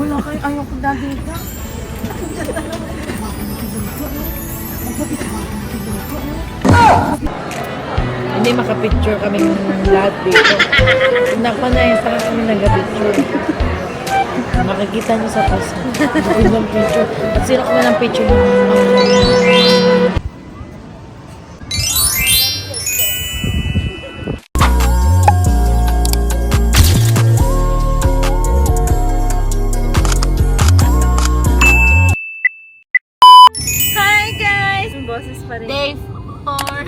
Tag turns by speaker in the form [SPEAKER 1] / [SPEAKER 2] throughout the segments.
[SPEAKER 1] Wala kayo, ayaw ko dahil ka. Hindi makapicture kami lahat dito. Napanay, parang kami nag-picture. Makikita niyo sa post. Ibang picture. At sino ko ng picture ng Hi guys! Boses pa rin.
[SPEAKER 2] Day 4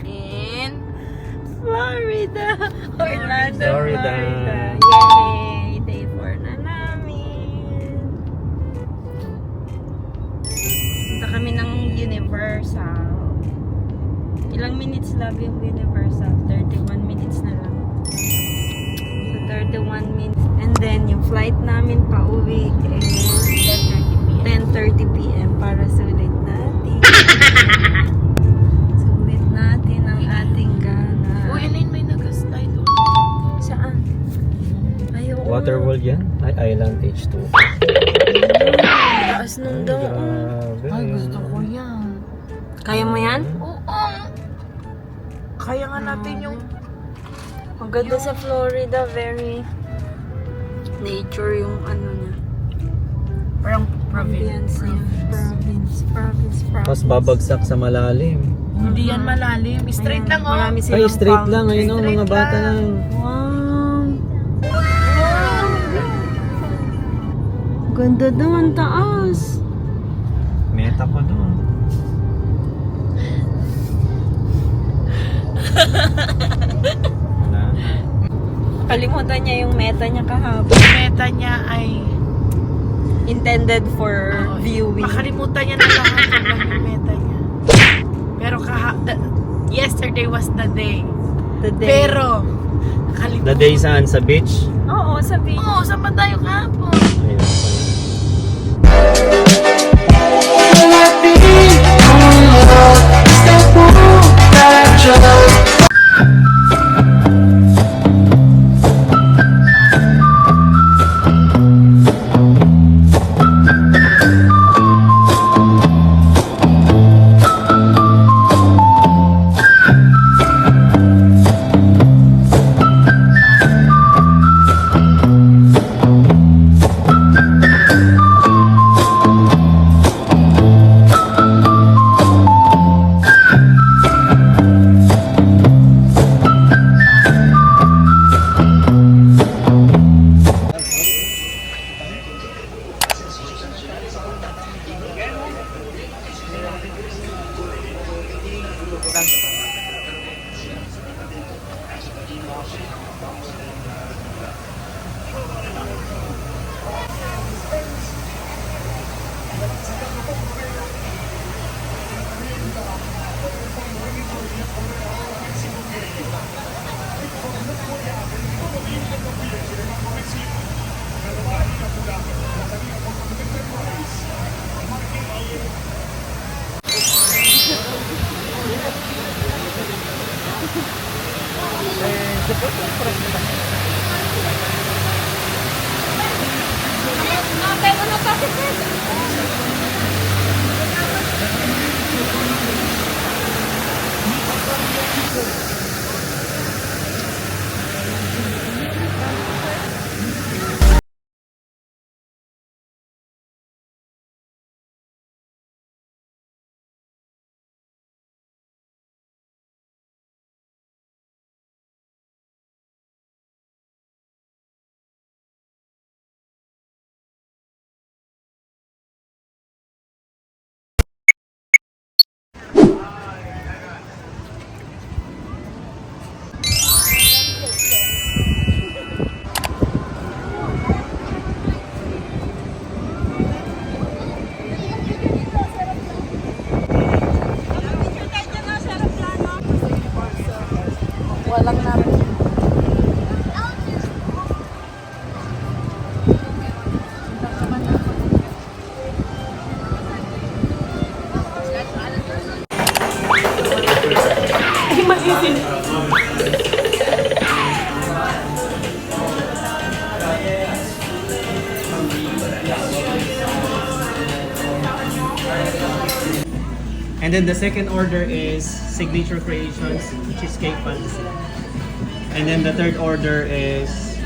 [SPEAKER 2] in
[SPEAKER 1] Florida! Orlando,
[SPEAKER 3] Florida.
[SPEAKER 1] Yay! Day 4 na namin. Punta kami ng Universal. Ilang minutes lang yung Universal? 31 minutes na lang. So 31 minutes. And then yung flight namin pa uwi is 10:30 p.m. para sulit natin. Sulit natin ang ating gana.
[SPEAKER 2] Uy, Elaine, may nag-slide doon.
[SPEAKER 1] Saan? Ayaw.
[SPEAKER 3] Waterworld yan? Ay, Island H2.
[SPEAKER 1] Taas nung daw.
[SPEAKER 3] Grabe.
[SPEAKER 2] Ay, gusto ko yan.
[SPEAKER 1] Kaya mo yan?
[SPEAKER 2] Oo. Kaya nga natin yung
[SPEAKER 1] Ang ganda sa Florida. Very nature yung ano niya.
[SPEAKER 2] parang
[SPEAKER 1] Ambience niya. Province.
[SPEAKER 3] Tapos babagsak sa malalim.
[SPEAKER 2] Hindi yan malalim. Straight lang, oh.
[SPEAKER 1] Marami
[SPEAKER 3] Ay,
[SPEAKER 1] silang
[SPEAKER 3] straight
[SPEAKER 1] palm
[SPEAKER 3] lang. Ayun o,
[SPEAKER 2] Straight
[SPEAKER 3] mga bata
[SPEAKER 2] lang.
[SPEAKER 3] lang.
[SPEAKER 1] Wow! Ganda daw ang taas.
[SPEAKER 3] Meta ko doon. Wala.
[SPEAKER 1] Kalimutan niya yung meta niya kahapon.
[SPEAKER 2] Meta niya ay
[SPEAKER 1] Intended for viewing.
[SPEAKER 2] makalimutan niya na lahat ng meta niya. Pero yesterday was the day.
[SPEAKER 1] The day.
[SPEAKER 2] Pero nakalimutan.
[SPEAKER 3] The day saan? Sa beach?
[SPEAKER 1] Oo, sabi.
[SPEAKER 2] Oo, saan ba tayo kahapon?
[SPEAKER 3] Ayun pala.
[SPEAKER 4] And then the second order is Signature Creations Cheesecake Fantasy. And then the third order is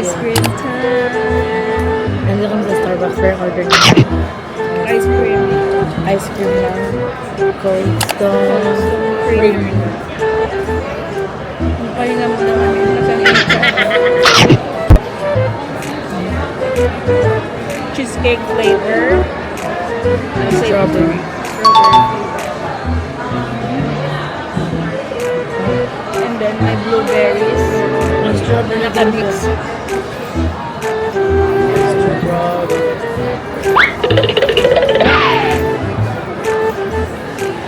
[SPEAKER 1] Ice cream time.
[SPEAKER 2] Nandito kami sa Starbucks pero order na.
[SPEAKER 1] Ice cream.
[SPEAKER 2] Ice cream lang. Cold Stone. Cream.
[SPEAKER 1] Pahinga mo na kami. Cheesecake flavor.
[SPEAKER 2] Strawberry.
[SPEAKER 1] And then my blueberries.
[SPEAKER 2] Ang strawberry na
[SPEAKER 1] Nakamix.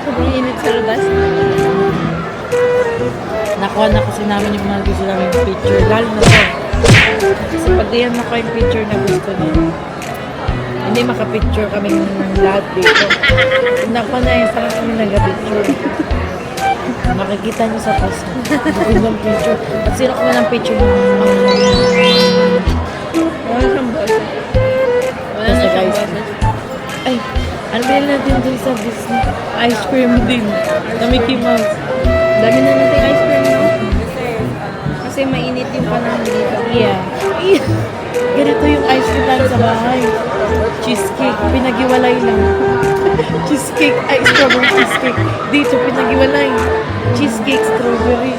[SPEAKER 1] Sobrang init sa labas.
[SPEAKER 2] Nakuha na kasi namin yung mga gusto namin picture. Lalo na to. Kasi pag di yan nakuha yung picture na gusto niya, hindi makapicture kami ng lahat dito. Pag nakuha na yun, parang kami nag-picture. Makikita niyo sa post. Bukin ng picture. At sino kami ng picture?
[SPEAKER 1] Wala siyang boses. Wala na
[SPEAKER 2] Basta
[SPEAKER 1] siyang
[SPEAKER 2] guys.
[SPEAKER 1] boses.
[SPEAKER 2] Ay, ano ba yun natin dun sa Disney? Ice cream din. Na Mickey Mouse.
[SPEAKER 1] Dami na natin ice cream, no? Kasi mainit yung panahon dito.
[SPEAKER 2] Yeah. Ganito yung ice cream namin sa bahay. Cheesecake, pinagiwalay lang. Cheesecake, ay strawberry cheesecake. Dito, pinagiwalay. Cheesecake, strawberry.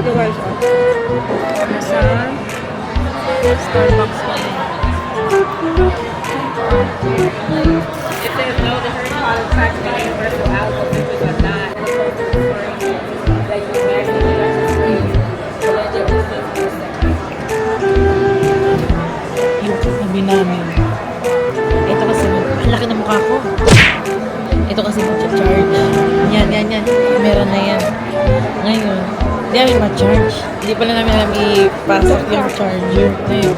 [SPEAKER 1] Ito guys, nasa Starbucks kami. If there's no different product pack in the universal album, it was not.
[SPEAKER 2] Yung sabi namin. Ito kasi, ang laki ng mukha ko. Ito kasi mag-charge. Yan. Meron na yan. Ngayon, hindi namin ma-charge. Hindi pala namin alam ipasok yung charger. Ngayon,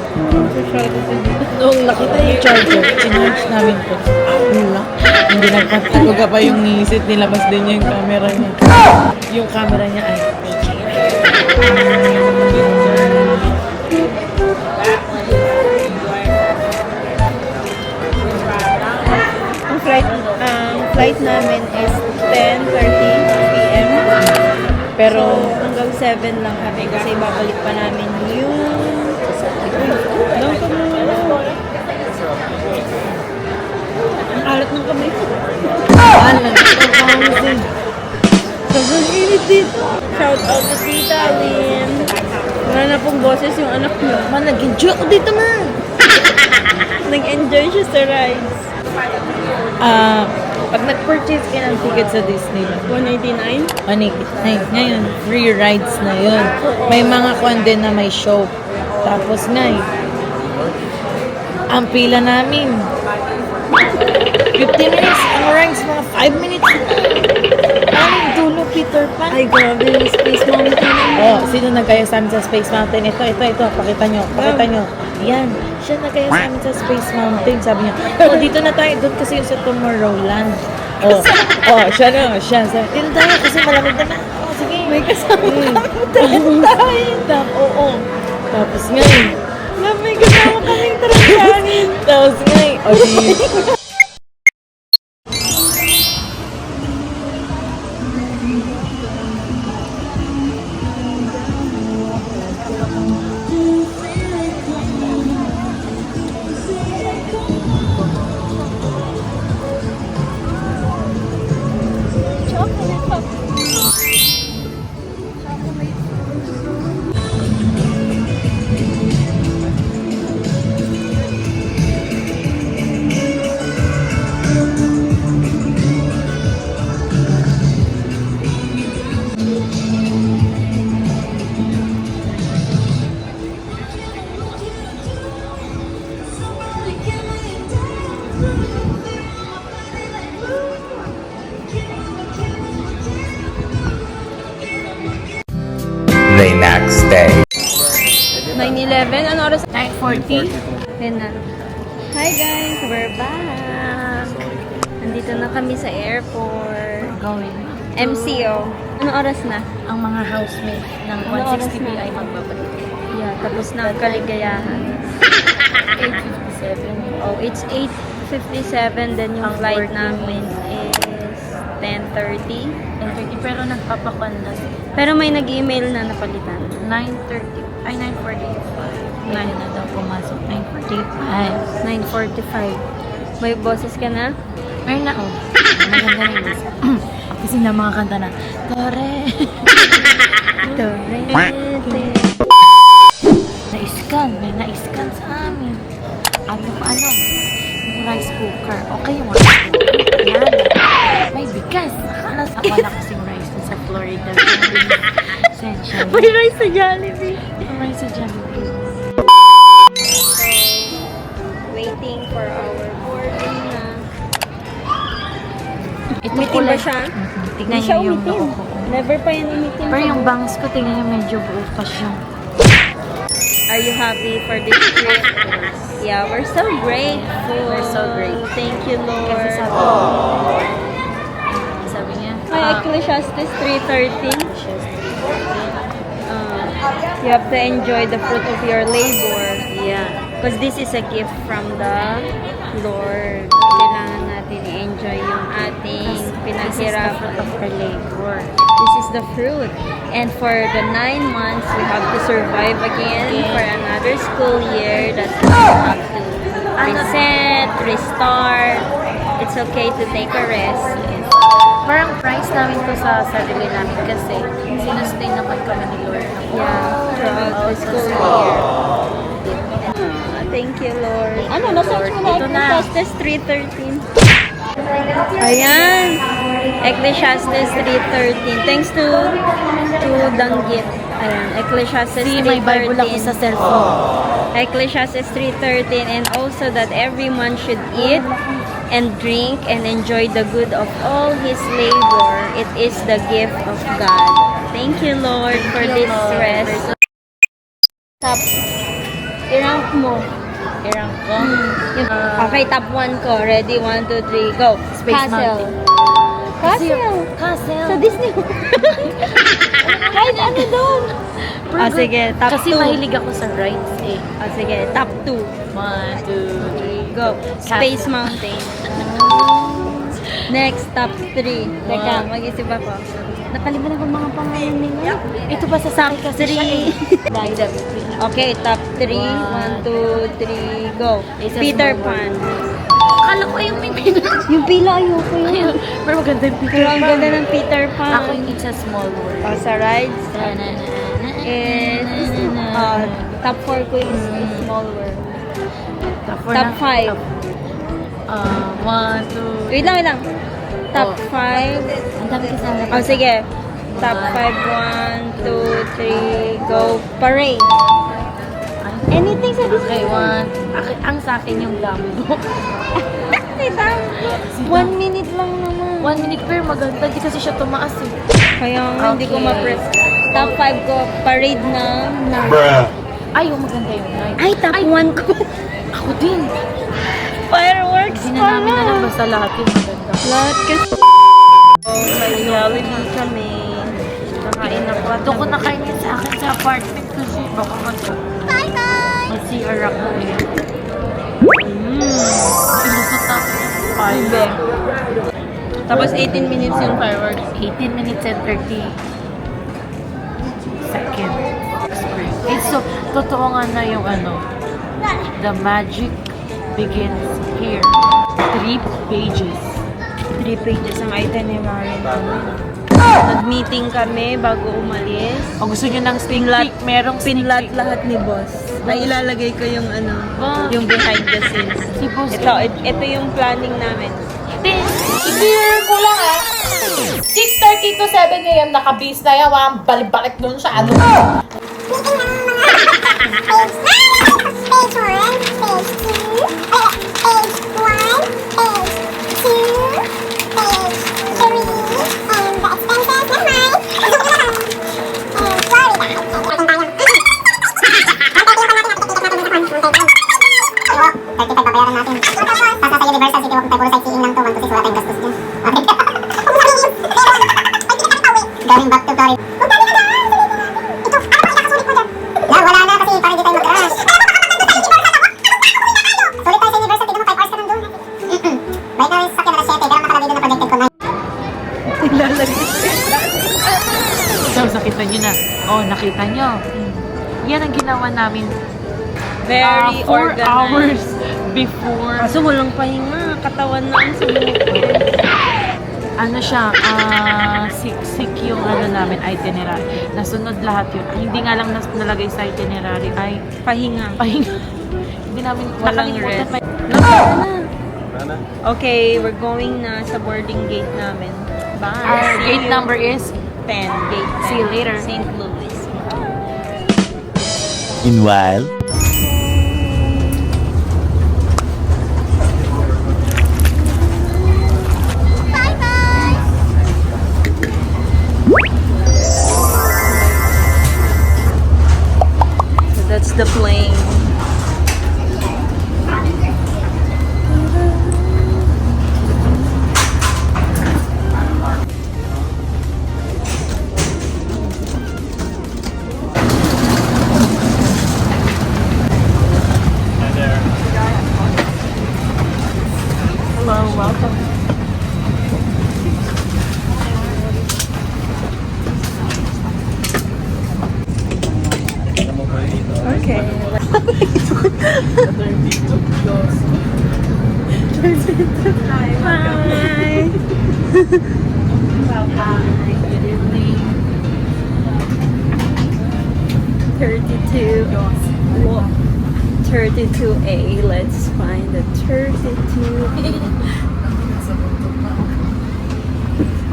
[SPEAKER 2] nung nakita yung charger, sinarge namin po. Wala. Hindi nagpataluga pa yung ngisit. Nilabas din niya yung camera niya. Yung camera niya ay
[SPEAKER 1] Flight namin is 10:30 p.m.
[SPEAKER 2] pero
[SPEAKER 1] Hanggang 7 lang kami kasi babalik pa namin yung doon kami. Ang alat ng kamay ko.
[SPEAKER 2] alam.
[SPEAKER 1] Sobrang init dito. Shout out to Tita Lynn. Wala na pong boses yung anak niyo.
[SPEAKER 2] Man, nag-enjoy ako dito, man.
[SPEAKER 1] Nag-enjoy siya sa rides.
[SPEAKER 2] Pag nag-purchase ka ng ticket sa Disneyland,
[SPEAKER 1] 189?
[SPEAKER 2] ngayon, free rides na yun. May mga kwan din na may show. Tapos ang pila namin, 50 minutes. Ang rides, mga 5 minutes. Ang dulo, Peter Pan.
[SPEAKER 1] Ay, grabe yung Space Mountain.
[SPEAKER 2] Oh, sino nagkaya sa amin sa Space Mountain? Ito. Pakita nyo. Yan. Siya nagkaya sa amin sa Space Mountain. Sabi niya, dito na tayo. Doon kasi yung sa Tomorrowland. Siya. Sabi, dito tayo kasi malamig naman. Sige.
[SPEAKER 1] May kasama
[SPEAKER 2] Tapos ngayon.
[SPEAKER 1] may kasama kaming tarantangin.
[SPEAKER 2] Tapos ngayon.
[SPEAKER 5] The next day.
[SPEAKER 1] 9:11. Ano oras?
[SPEAKER 2] 9:40.
[SPEAKER 1] Yan na. Hi guys! We're back! Nandito na kami sa airport.
[SPEAKER 2] Going.
[SPEAKER 1] MCO. Ano oras na?
[SPEAKER 2] Ang mga housemate ng
[SPEAKER 1] Ano oras
[SPEAKER 2] 160B
[SPEAKER 1] na?
[SPEAKER 2] ay magbabalik.
[SPEAKER 1] Yeah, tapos na ang kaligayahan.
[SPEAKER 2] 8:57.
[SPEAKER 1] Oh, it's 8:57. Then yung
[SPEAKER 2] Ang
[SPEAKER 1] flight
[SPEAKER 2] boarding
[SPEAKER 1] namin is 10:30.
[SPEAKER 2] 10:30. Pero nagpapakuan na.
[SPEAKER 1] Pero may nag-email na napalitan.
[SPEAKER 2] 9:30. Ay, 9:45. 9 na daw pumasok. 9:45.
[SPEAKER 1] 9:45. May boses ka na?
[SPEAKER 2] Meron na, oh. Maganda na yung kasi na mga kanta na, Tore!
[SPEAKER 1] Tore.
[SPEAKER 2] Na-scan. May na-scan sa amin. Ano? Yung rice cooker. Okay yung rice cooker. Yan. May bigas. Wala kasing rice dun sa Florida. Essential.
[SPEAKER 1] May rice sa Jollibee.
[SPEAKER 2] Rice sa Jollibee.
[SPEAKER 1] Waiting for our boarding na.
[SPEAKER 2] Ito
[SPEAKER 1] Umitim
[SPEAKER 2] kulay-
[SPEAKER 1] ba siya?
[SPEAKER 2] Mhm. Tignan
[SPEAKER 1] Hindi
[SPEAKER 2] niyo
[SPEAKER 1] siya
[SPEAKER 2] yung
[SPEAKER 1] umitim.
[SPEAKER 2] noo ko.
[SPEAKER 1] Never pa yan umitim.
[SPEAKER 2] Pero yung bangs ko, tingnan niyo medyo bukas yung.
[SPEAKER 1] Are you happy for this trip? Yeah, we're so grateful.
[SPEAKER 2] We're so grateful.
[SPEAKER 1] Thank you, Lord.
[SPEAKER 2] Kasi sabi niya,
[SPEAKER 1] Hi, Ecclesiastes 3:13. You have to enjoy the fruit of your labor.
[SPEAKER 2] yeah.
[SPEAKER 1] Because this is a gift from the Lord. Kailangan natin i-enjoy yung ating
[SPEAKER 2] This is the
[SPEAKER 1] pinaghirapan.
[SPEAKER 2] fruit of her labor.
[SPEAKER 1] This is the fruit. And for the 9 months, we have to survive again for another school year. That's why we have to reset, restart. It's okay to take a rest.
[SPEAKER 2] Parang price namin to sa sarili namin kasi sinustain naman kami ni Lord.
[SPEAKER 1] Yeah, throughout the school year. Thank you, Lord. Ano, na-search mo na
[SPEAKER 2] Ito na.
[SPEAKER 1] Ecclesiastes 3:13. Ayan. Ecclesiastes 3:13. Thanks to Danggit. Ayan, Ecclesiastes 3:13.
[SPEAKER 2] See, may Bible ako sa cellphone.
[SPEAKER 1] Ecclesiastes 3:13, and also that every man should eat and drink and enjoy the good of all his labor. It is the gift of God. Thank you, Lord, for this rest. Top. I-rank mo.
[SPEAKER 2] Irang ko.
[SPEAKER 1] Okay, top 1 ko. Ready? 1, 2, 3, go.
[SPEAKER 2] Space
[SPEAKER 1] Castle.
[SPEAKER 2] Mountain.
[SPEAKER 1] Castle.
[SPEAKER 2] Castle.
[SPEAKER 1] Sa Disney World. Kahit ano doon. Sige, top 2.
[SPEAKER 2] Kasi mahilig ako sa rides eh.
[SPEAKER 1] Sige, top 2.
[SPEAKER 2] 1, 2, 3.
[SPEAKER 1] Go. Space Mountain. Next, top 3. Teka,
[SPEAKER 2] Wow.
[SPEAKER 1] mag-isip ako. Nakalimutan ko mga pangalan nila.
[SPEAKER 2] Ito ba sa
[SPEAKER 1] Top
[SPEAKER 2] kasi siya
[SPEAKER 1] 3.
[SPEAKER 2] eh.
[SPEAKER 1] Okay, top 3. 1, 2, 3, go.
[SPEAKER 2] It's a
[SPEAKER 1] Peter
[SPEAKER 2] small
[SPEAKER 1] Pan.
[SPEAKER 2] Akala ko yung may pinag.
[SPEAKER 1] Yung pila, ayoko yun.
[SPEAKER 2] Pero maganda yung Peter
[SPEAKER 1] Pero ang
[SPEAKER 2] Pan.
[SPEAKER 1] ganda ng Peter Pan.
[SPEAKER 2] Ako yung It's a Small World.
[SPEAKER 1] Sa rides, is top 4 ko is Small World. Top 5.
[SPEAKER 2] 1, 2,
[SPEAKER 1] Wait lang. Top 5.
[SPEAKER 2] Ang dami kasama.
[SPEAKER 1] Oh, sige. Top 5, 1, 2, 3, go. Parade. Anything sa Disney.
[SPEAKER 2] Okay, 1. Ang sa akin yung Dumbo.
[SPEAKER 1] 1 minute lang naman.
[SPEAKER 2] 1 minute pero maganda. Di kasi siya tumaas eh.
[SPEAKER 1] Kaya nga, hindi ko
[SPEAKER 2] Okay.
[SPEAKER 1] ma-press. Top 5 ko, parade na.
[SPEAKER 2] Ay, yung maganda yung night.
[SPEAKER 1] Ay, top 1 ko.
[SPEAKER 2] Ako din.
[SPEAKER 1] Fireworks
[SPEAKER 2] Hindi na namin alam basta lahat yung maganda.
[SPEAKER 1] Lahat kasi. May Jollibee kami. Nakain na pa.
[SPEAKER 2] Ito ko nakainin sa akin sa apartment kasi baka mag-CR ako eh. Ilusot ako ng fireworks.
[SPEAKER 1] Tapos 18 minutes yung fireworks.
[SPEAKER 2] 18 minutes and 30 seconds. Eh, so, totoo nga na yung the magic begins here. 3 pages.
[SPEAKER 1] 3 pages ang itinerary namin. Nag-meeting kami bago umalis.
[SPEAKER 2] O gusto nyo ng sneak
[SPEAKER 1] Pinlat,
[SPEAKER 2] peek? Merong sneak
[SPEAKER 1] pinlat
[SPEAKER 2] peek.
[SPEAKER 1] lahat ni boss. Ay, ilalagay ko yung yung behind the scenes.
[SPEAKER 2] Si boss.
[SPEAKER 1] Ito yung planning namin.
[SPEAKER 6] I-clear ko lang 6:30 to 7 a.m. naka-base na yan. Walang balik-balik dun sa ano.
[SPEAKER 5] bayaran natin. Tapos sa Universal City Walk tayo, puro sightseeing lang to. 1 to 6, wala tayong gastos dyan. Going back to Florida. Ito, ano ba ikakasulit mo dyan? Wala na kasi parang hindi tayo mag-crash. Sulit tayo sa Universal, tignan mo 5 hours ka nandun. Right now is sakyan alas 7, pero nakalagay doon na projected ko 9.
[SPEAKER 2] So, nakita nyo na. Oh, nakita nyo. Yan ang ginawa namin
[SPEAKER 1] Very
[SPEAKER 2] 4
[SPEAKER 1] organized.
[SPEAKER 2] hours before.
[SPEAKER 1] Kaso walang pahinga. Katawan lang sa
[SPEAKER 2] Ano siya, siksik yung ano namin, itinerary. Nasunod lahat yun. Hindi nga lang nalagay sa itinerary ay
[SPEAKER 1] pahinga.
[SPEAKER 2] pahinga. Hindi namin
[SPEAKER 1] Walang
[SPEAKER 2] nakalimutan
[SPEAKER 1] rest.
[SPEAKER 2] pa.
[SPEAKER 3] Sana.
[SPEAKER 1] Okay, we're going na sa boarding gate namin. Bye.
[SPEAKER 2] Our
[SPEAKER 1] See
[SPEAKER 2] gate
[SPEAKER 1] you.
[SPEAKER 2] number is
[SPEAKER 1] 10. Gate 10.
[SPEAKER 2] See you later.
[SPEAKER 1] St. Louis.
[SPEAKER 3] Meanwhile.
[SPEAKER 1] So that's the plane.
[SPEAKER 4] Hi there.
[SPEAKER 1] Hello, welcome. Okay. Hi. Good evening. 32. 32A. Let's find the 32A.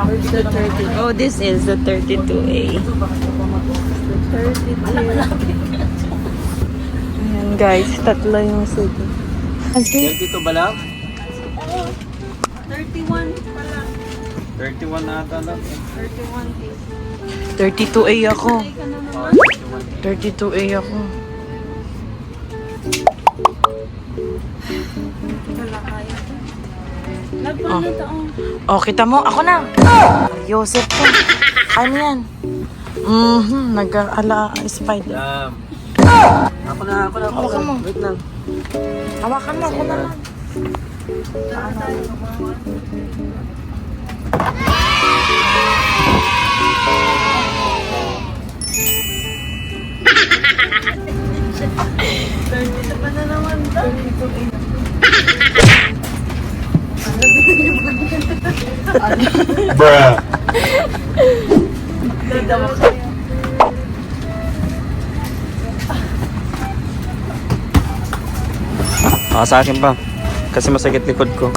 [SPEAKER 1] Where's the 30? Oh, this is the 32A. 32. Ayan guys, tatlo yung city.
[SPEAKER 3] Dito ba lang?
[SPEAKER 1] 31 pala.
[SPEAKER 3] 31 na ata lang.
[SPEAKER 1] 31A.
[SPEAKER 2] 32A ako.
[SPEAKER 1] Ay ka na naman.
[SPEAKER 2] 32A ako.
[SPEAKER 1] Wala kaya. Laban na taong.
[SPEAKER 2] Oh, kita mo? Ako na. Joseph ko. Ano yan? Nag-ala spider.
[SPEAKER 3] Ako na.
[SPEAKER 2] Hawakan mo.
[SPEAKER 3] Wait lang.
[SPEAKER 2] Hawakan mo, ako na lang.
[SPEAKER 3] Bruh. Sa akin pa. Kasi masakit likod ko.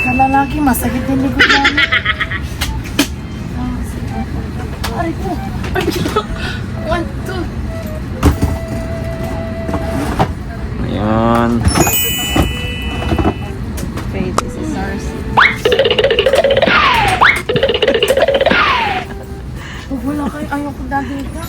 [SPEAKER 2] Kalalaki, masakit din likod namin. Aray ko. Ay, 1, 2.
[SPEAKER 3] Ayan.
[SPEAKER 1] Okay, this is our seat.
[SPEAKER 2] Wala kayo, ayoko dahil ka.